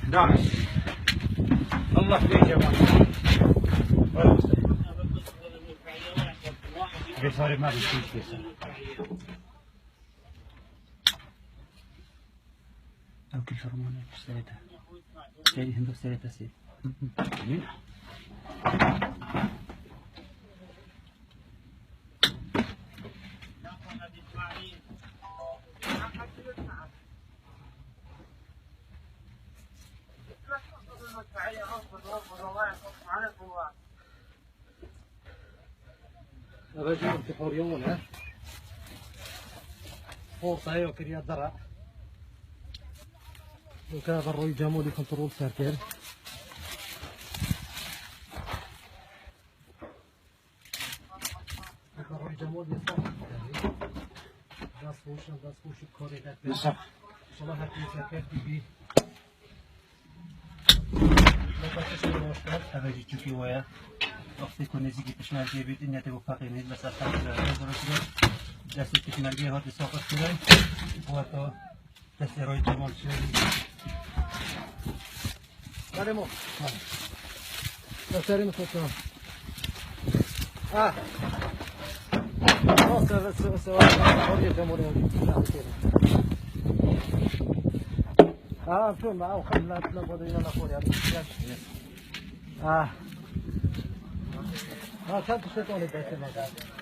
نعم الله فيك يا مان بيصاري ما بيصير أو كل فرمان اشتريتها سيدي هندو اشتريتها سيدي رجل في حوريون ها فرصة هي وكريات زرع وكذا الروي جامولي كنترول سيركل الروي جامولي صح داس فوش الكوري ده صح ان شاء الله هاتي سيركل بي لا تشتري المشكلة هذا يجي تشوفي وياه وقتی کنی زیادی پشمال بیاید این نتیجه فقط نیست بس اصلا دستی پشمال بیاد ساخت کنی و تو دستی روی جمال شدی. بله مو. دستری می‌خوام. سوا روی جمال شو معه خلنا نبغى يلا فوري كم تشتغل بس ما